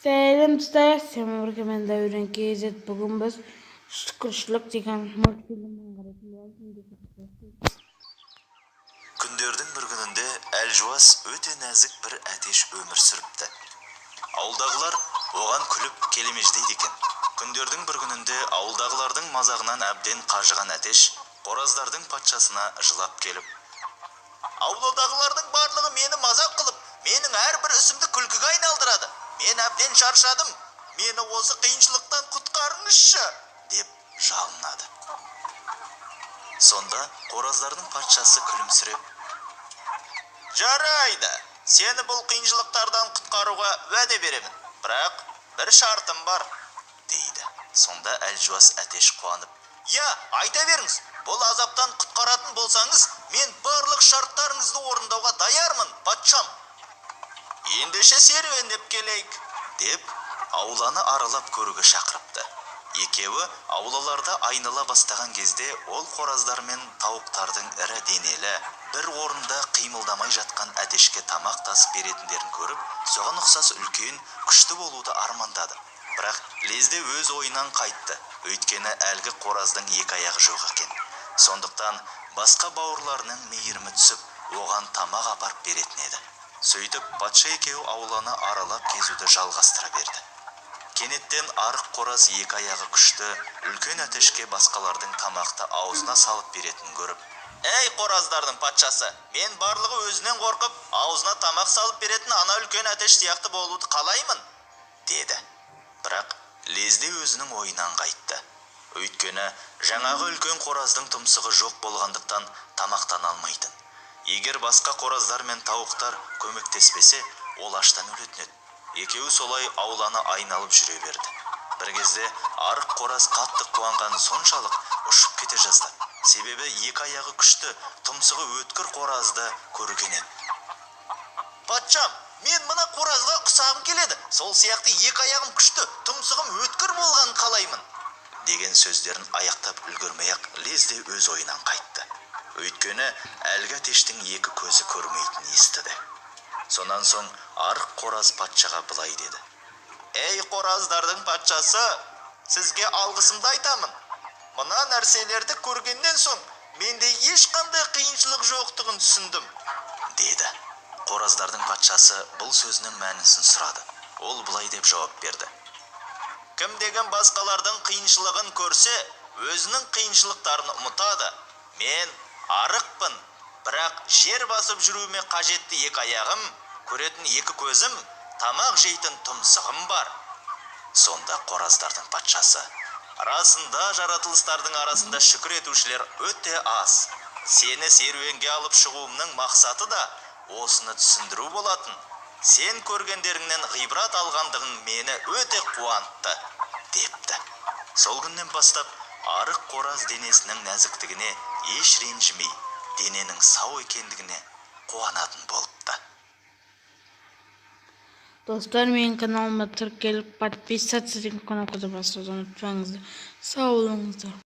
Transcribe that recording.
Selam dostlar, sen ben Davran KZ. Bugün biz Şükürşülük degan multfilmni qarayapmiz. Күндердің бір күнінде Әлжуаз өте нәзік бір әтеш өмір сүріпті. Ауылдағылар оған күліп келемеждейді екен. Күндердің бір күнінде ауылдағылардың мазағынан әбден қажыған әтеш қораздардың патшасына жылап келіп: "Ауылдағылардың барлығы мені мазақ қылып, менің әрбір ісімді күлкіге айналдырады. Мен әбден шаршадым. Мені осы қиыншылықтан құтқарыңызшы", деп жалынады. Сонда қораздардың патшасы күлімсіреп: "Жарайды, сені бұл қиыншылықтардан құтқаруға уәде беремін. Бірақ бір шартым бар", дейді. Сонда Әлжуаз әтеш қуанып: "Я, айта беріңіз. Бұл азаптан құтқаратын болсаңыз, мен барлық шарттарыңызды орындауға даярмын, патшам. Ендеше серуендеп келейік", деп ауланы аралап көруге шақырыпты. Екеуі аулаларда айнала бастаған кезде ол қораздар мен тауықтардың ірі денелі бір орында қимылдамай жатқан әтешке тамақ тасып беретіндерін көріп, соған ұқсас үлкен, күшті болуды армандады. Бірақ лезде өз ойынан қайтты. Өйткені әлгі қораздың екі аяғы жоқ екен. Сондықтан басқа бауырларының мейірімі түсіп, оған тамақ апарып беретін еді. Сөйтіп, патша екеуі ауланы аралап кезуді жалғастыра берді. Кенеттен арық қораз екі аяғы күшті, үлкен әтешке басқалардың тамақты аузына салып беретін көріп: "Ей қораздардың патшасы, мен барлығы өзінен қорқып, аузына тамақ салып беретін ана үлкен әтеш сияқты болуды қалаймын", деді. Бірақ лезде өзінің ойынан қайтты. Өйткені жаңағы үлкен қораздың тұмсығы жоқ болғандықтан тамақтан алмайтын. Егер басқа қораздар мен тауықтар көмектеспесе, ол аштан өлетін еді. Екеуі солай ауланы айналып жүре берді. Бір кезде арық қораз қатты қуанған соншалық ұшып кете жазды. Себебі екі аяғы күшті, тұмсығы өткір қоразды көрген еді. "Патшам, мен мына қоразға ұқсағым келеді. Сол сияқты екі аяғым күшті, тұмсығым өткір болғанын қалаймын", деген сөздерін аяқтап үлгермей-ақ лезде өз ойынан қайтты. Өйткені әлгі әтештің екі көзі көрмейтін естіді. Сонан соң арық қораз патшаға былай деді: "Ей қораздардың патшасы, сізге алғысымды айтамын. Мына нәрселерді көргеннен соң менде ешқандай қиыншылық жоқтығын түсіндім", деді. Қораздардың патшасы бұл сөзінің мәнісін сұрады. Ол былай деп жауап берді: "Кім деген басқалардың қиыншылығын көрсе, өзінің қиыншылықтарын ұмытады. Мен арықпын, бірақ жер басып жүруіме қажетті екі аяғым, көретін екі көзім, тамақ жейтін тұмсығым бар". Сонда қораздардың патшасы: "Расында жаратылыстардың арасында шүкір етушілер өте аз. Сені серуенге алып шығуымның мақсаты да осыны түсіндіру болатын. Сен көргендеріңнен ғибрат алғандығың мені өте қуантты", депті. Сол күннен бастап арық қораз денесінің нәзіктігіне еш ренжімей, дененің сау екендігіне қуанатын болыпты. Dostlar, benim kanalıma Türk gelip подписываться, kanalımıza basmayı unutmayınız. Sağ olun.